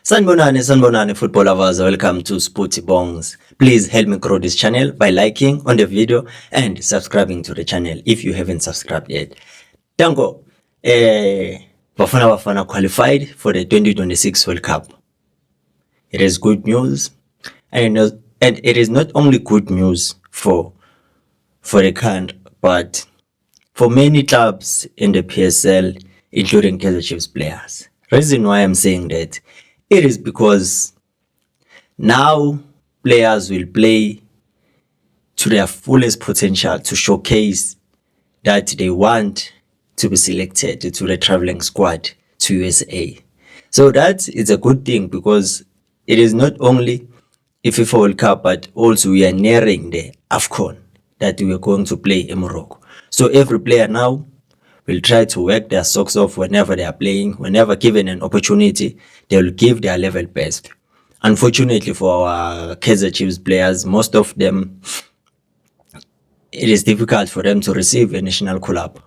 Sanbonani football lovers, welcome to Sporty Bongs. Please help me grow this channel by liking on the video and subscribing to the channel if you haven't subscribed yet. Tango, Bafana qualified for the 2026 World Cup. It is good news, and it is not only good news for the country, but for many clubs in the PSL, including Kaizer Chiefs players. Reason why I'm saying that, it is because now players will play to their fullest potential to showcase that they want to be selected to the traveling squad to USA. So that is a good thing because it is not only a FIFA World Cup, but also we are nearing the AFCON that we are going to play in Morocco. So every player now will try to work their socks off whenever they are playing. Whenever given an opportunity, they will give their level best. Unfortunately for our Kaizer Chiefs players, most of them, it is difficult for them to receive a national call-up.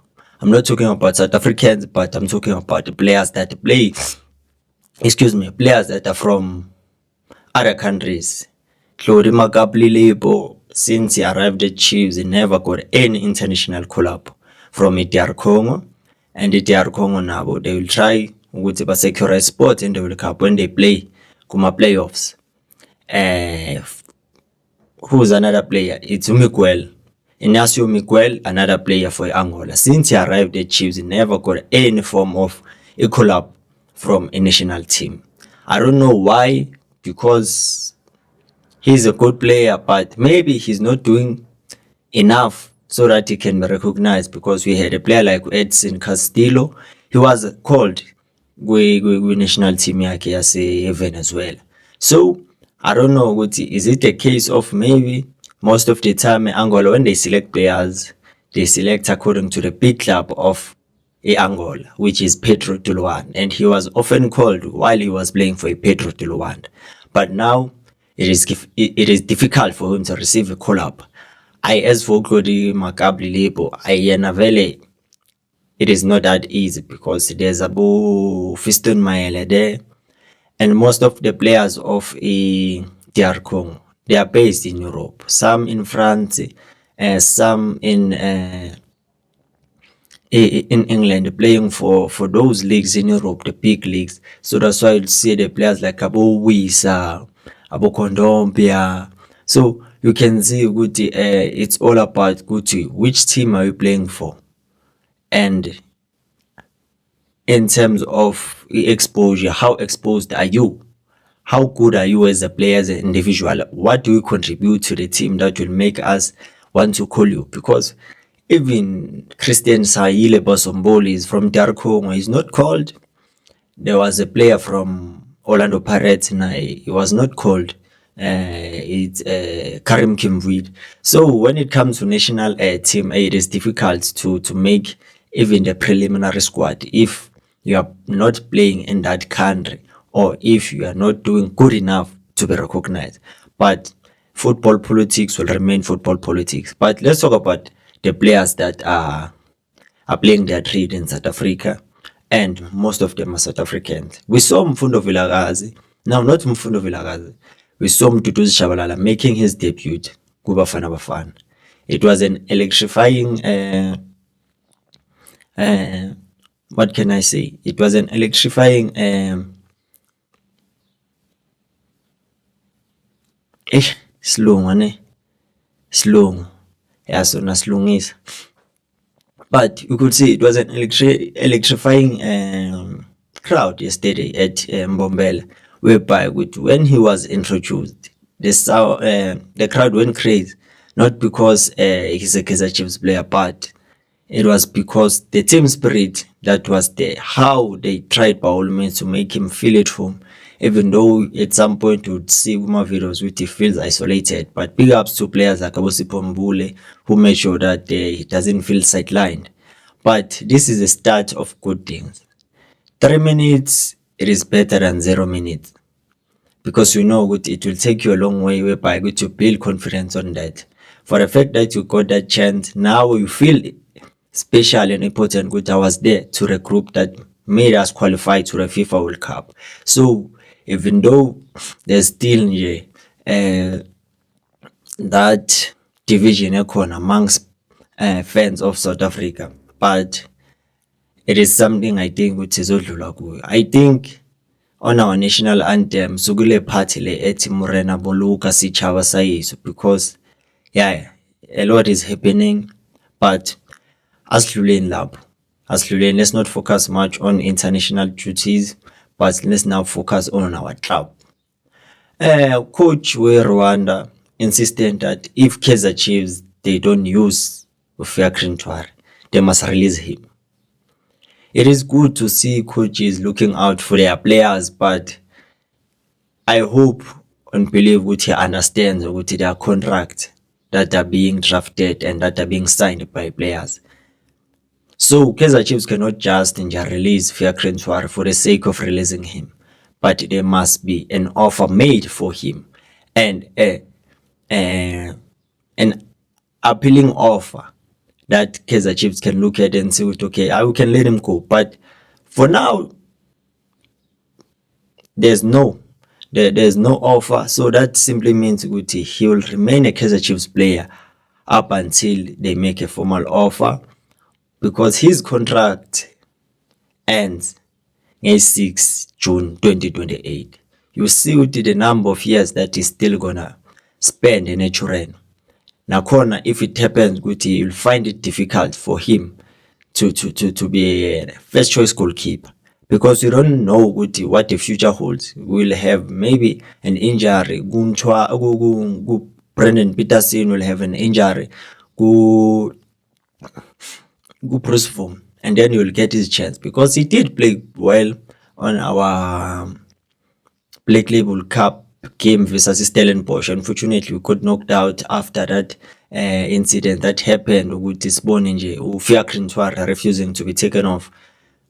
I'm not talking about South Africans, but I'm talking about the players that play, players that are from other countries. Tlhori Makapli, since he arrived at Chiefs, he never got any international call-up from DR Congo, and the DR Congo now they will try to secure a spot in the World Cup when they play Kuma playoffs. Who's another player? It's Miguel. Inacio Miguel, another player for Angola. Since he arrived at Chiefs, he never got any form of a call-up from a national team. I don't know why, because he's a good player, but maybe he's not doing enough so that he can be recognized, because we had a player like Edson Castillo. He was called with national team yase Venezuela. So I don't know, is it a case of maybe most of the time Angola, when they select players, they select according to the big club of Angola, which is Petro de Luanda, and he was often called while he was playing for Petro de Luanda. But now it is difficult for him to receive a call-up. As for Tlhori Makapli, it is not that easy because there's Fiston Mayele there, and most of the players of DR Congo, they are based in Europe. Some in France, some in England, playing for those leagues in Europe, the big leagues. So that's why you see the players like Abo Wisa, Abo Kondombia. So you can see it's all about which team are you playing for, and in terms of exposure, how exposed are you? How good are you as a player, as an individual? What do you contribute to the team that will make us want to call you? Because even Christian Saile Bosomboli is from DR Congo. He's not called. There was a player from Orlando Pirates, he was not called. It's Karim Kimvuid. So when it comes to national team, it is difficult to make even the preliminary squad if you are not playing in that country, or if you are not doing good enough to be recognized. But football politics will remain football politics. But let's talk about the players that are playing their trade in South Africa, and most of them are South Africans. We saw Mfundo Vilakazi. Now, not Mfundo Vilakazi. We saw Mduduzi Shabalala making his debut, Kubafana Bafana. It was an electrifying, what can I say? It was an electrifying, Slung. Yeah, so naslungisa. But you could see it was an electrifying crowd yesterday at Mbombela, whereby when he was introduced, the crowd went crazy. Not because he's a Kaizer Chiefs player, but it was because the team spirit that was there, how they tried by all means to make him feel at home. Even though at some point you would see Uma videos which he feels isolated, but big ups to players like Abosipho Mbule, who made sure that he doesn't feel sidelined. But this is the start of good things. 3 minutes, it is better than 0 minutes, because you know it will take you a long way whereby to build confidence on that. For the fact that you got that chance, now you feel special and important. I was there to regroup that made us qualify to the FIFA World Cup. So even though there's still that division amongst fans of South Africa, but it is something I think ukuthi izodlula kuyo. I think on our national anthem sukule party le ethi Morena Boluka Sitjhaba Sayiso, because yeah, a lot is happening, but asidluleni lapho, asidluleni. Let's not focus much on international duties, but let's now focus on our club. Coach we Rwanda insisted that if Kaizer Chiefs they don't use Fiacre Ntwari, they must release him. It is good to see coaches looking out for their players, but I hope and believe he understands their contracts that are being drafted and that are being signed by players. So Kaizer Chiefs cannot just release Fiacre Ntwari for the sake of releasing him, but there must be an offer made for him, and an appealing offer that Kaizer Chiefs can look at and say, okay, we can let him go. But for now, there's no offer. So that simply means he will remain a Kaizer Chiefs player up until they make a formal offer, because his contract ends on 6 June 2028. You see the number of years that he's still gonna spend in a Turin. Nakhona, if it happens, you'll find it difficult for him to be a first choice goalkeeper, because you don't know what the future holds. We'll have maybe an injury. Brendan Peterson will have an injury. Bruce Form, and then you'll get his chance, because he did play well on our Black Label Cup game versus Stellenbosch. Unfortunately, we got knocked out after that incident that happened with this Fiacre Ntwari refusing to be taken off.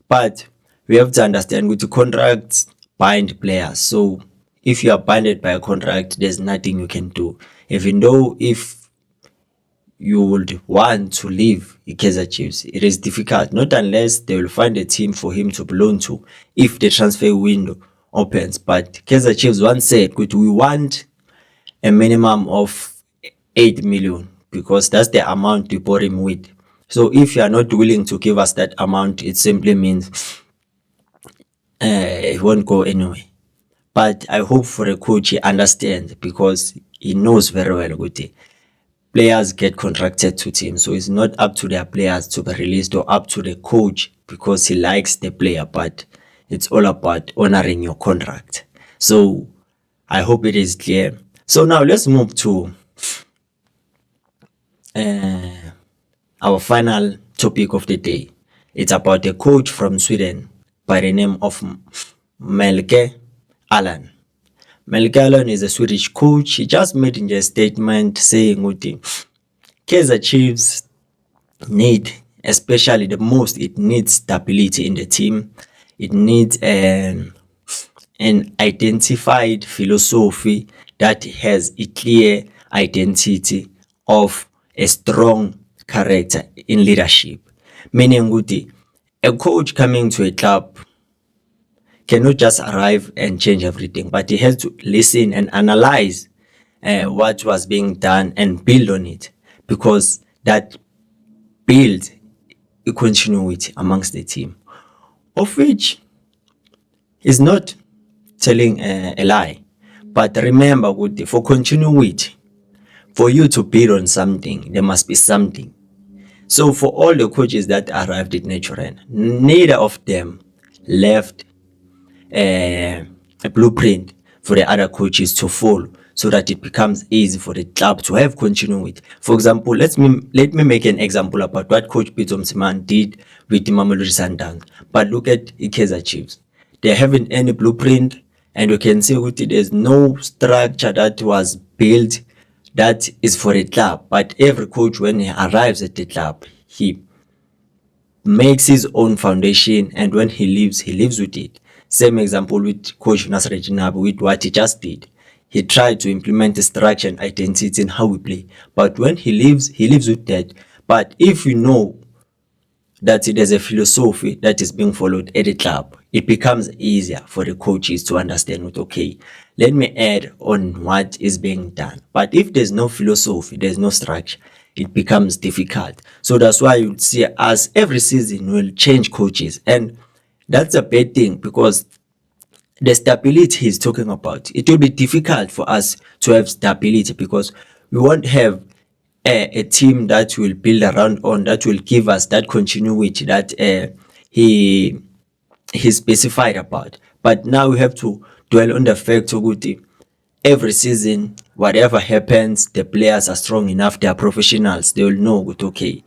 But we have to understand with the contracts bind players. So if you are binded by a contract, there's nothing you can do. Even though if you would want to leave Kaizer Chiefs, it is difficult, not unless they will find a team for him to belong to if the transfer window opens. But Kaizer Chiefs once said, we want a minimum of 8 million, because that's the amount we bought him with. So if you are not willing to give us that amount, it simply means he won't go anywhere. But I hope for a coach he understands, because he knows very well players get contracted to teams, so it's not up to their players to be released or up to the coach because he likes the player, but it's all about honoring your contract. So I hope it is clear. So now let's move to our final topic of the day. It's about a coach from Sweden by the name of Melke Allan. Melke Allan is a Swedish coach. He just made a statement saying Kaizer Chiefs need, especially the most, it needs stability in the team. It needs an identified philosophy that has a clear identity of a strong character in leadership. Meaning a coach coming to a club cannot just arrive and change everything, but he has to listen and analyze what was being done and build on it, because that builds a continuity amongst the team, of which is not telling a lie. But remember, for continuity, for you to build on something, there must be something. So for all the coaches that arrived at Naturen, neither of them left a blueprint for the other coaches to follow, so that it becomes easy for the club to have continuity. For example, let me make an example about what Coach Pitso Mosimane did with the Mamelodi Sundowns. But look at Kaizer Chiefs. They haven't any blueprint, and you can see there's no structure that was built that is for a club. But every coach, when he arrives at the club, he makes his own foundation, and when he lives with it. Same example with Coach Nasreddine Nabi with what he just did. He tried to implement the structure and identity in how we play. But when he lives with that. But if you know that there's a philosophy that is being followed at the club, it becomes easier for the coaches to understand what, okay, let me add on what is being done. But if there's no philosophy, there's no structure, it becomes difficult. So that's why you see us every season will change coaches, and that's a bad thing because the stability he's talking about, it will be difficult for us to have stability because we won't have a team that will build around on, that will give us that continuity that he specified about. But now we have to dwell on the fact of every season, whatever happens, the players are strong enough, they are professionals, they will know that, okay,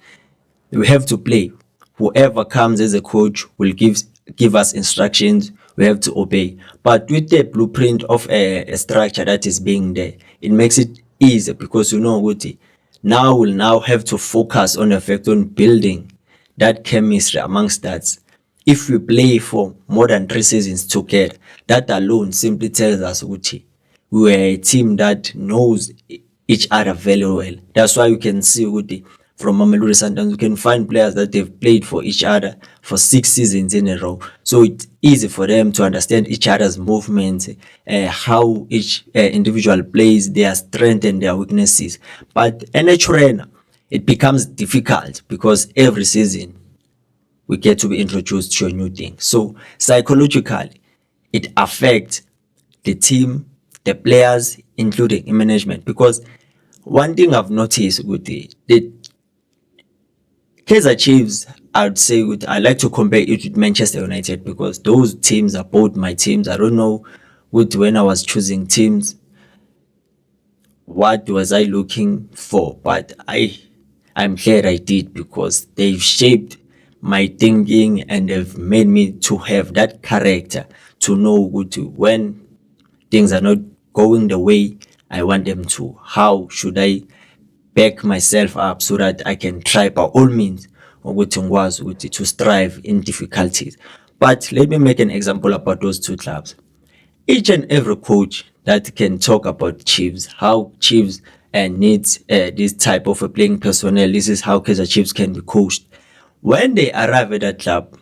we have to play. Whoever comes as a coach will give us instructions. We have to obey. But with the blueprint of a structure that is being there, it makes it easy because you know what, now we'll now have to focus on the fact on building that chemistry amongst us. If we play for more than 3 seasons together, that alone simply tells us what, we were a team that knows each other very well. That's why you can see from Mamelodi Sundowns, you can find players that they've played for each other for 6 seasons in a row. So it's easy for them to understand each other's movements, how each individual plays, their strengths and their weaknesses. But a trainer, it becomes difficult because every season we get to be introduced to a new thing. So psychologically, it affects the team, the players, including management. Because one thing I've noticed with the Kaizer Chiefs, I would say I like to compare it with Manchester United because those teams are both my teams. I don't know when I was choosing teams, what was I looking for, but I'm glad I did because they've shaped my thinking and they've made me to have that character to know when things are not going the way I want them to. How should I back myself up so that I can try by all means to strive in difficulties? But let me make an example about those two clubs. Each and every coach that can talk about Chiefs, how Chiefs needs this type of a playing personnel, this is how Kaizer Chiefs can be coached. When they arrive at that club,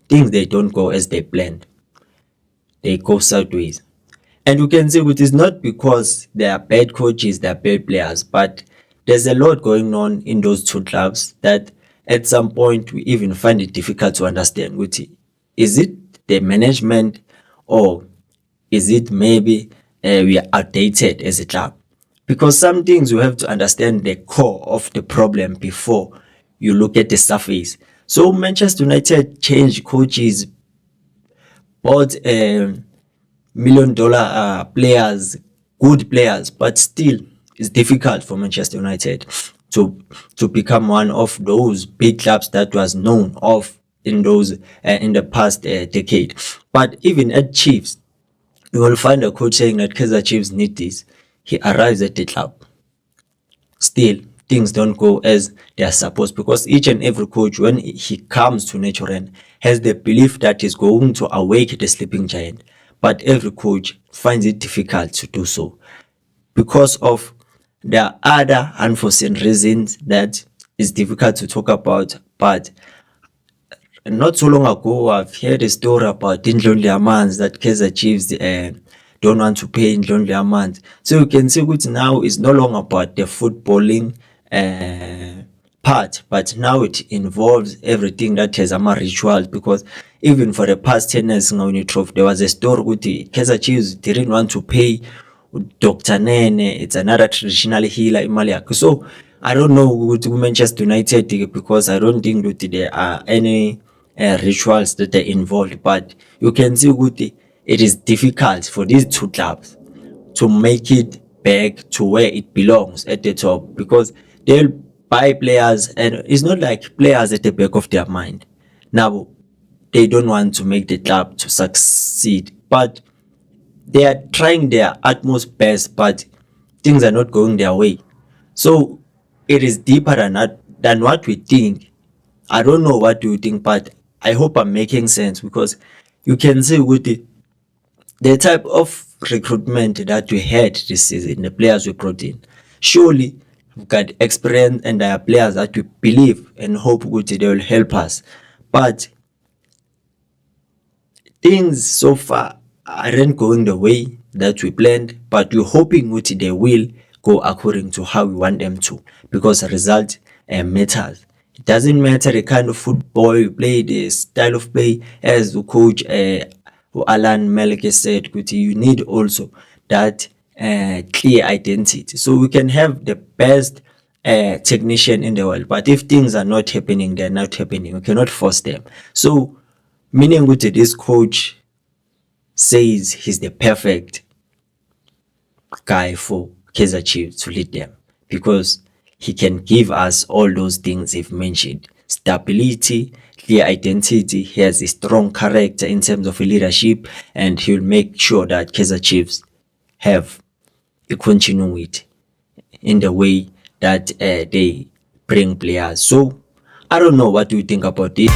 things they don't go as they planned. They go sideways. And you can see it is not because they are bad coaches, they are bad players, but there's a lot going on in those two clubs that at some point we even find it difficult to understand. Is it the management, or is it maybe we are outdated as a club? Because some things you have to understand the core of the problem before you look at the surface. So Manchester United changed coaches, bought $1 million players, good players, but still it's difficult for Manchester United to become one of those big clubs that was known of in those in the past decade. But even at Chiefs, you will find a coach saying that Kaizer Chiefs need this. He arrives at the club. Still, things don't go as they are supposed, because each and every coach, when he comes to Naturen, has the belief that he's going to awake the sleeping giant. But every coach finds it difficult to do so because of there are other unforeseen reasons that is difficult to talk about. But not so long ago, I've heard a story about Ndlondle Amanzi, that Kaizer Chiefs don't want to pay Ndlondle Amanzi. So you can see that now it's no longer about the footballing part, but now it involves everything that has a ritual. Because even for the past 10 years, there was a story with Kaizer Chiefs didn't want to pay Dr. Nene. It's another traditional healer in Maliak. So I don't know with Manchester United, because I don't think that there are any rituals that are involved. But you can see it is difficult for these two clubs to make it back to where it belongs at the top, because they'll buy players and it's not like players at the back of their mind. Now they don't want to make the club to succeed, but they are trying their utmost best, but things are not going their way. So it is deeper than what we think. I don't know what you think, but I hope I'm making sense, because you can see with the type of recruitment that we had this season, the players we brought in, surely we've got experience and there are players that we believe and hope they will help us. But things so far aren't going the way that we planned, but we're hoping that they will go according to how we want them to, because the result matters. It doesn't matter the kind of football you play, the style of play, as the coach Alan Melke said, you need also that clear identity. So we can have the best technician in the world, but if things are not happening, they're not happening. We cannot force them. So meaning this coach says he's the perfect guy for Kaizer Chiefs to lead them, because he can give us all those things he've mentioned: stability, clear identity. He has a strong character in terms of leadership, and he'll make sure that Kaizer Chiefs have a continuity in the way that they bring players. So I don't know, what do you think about this?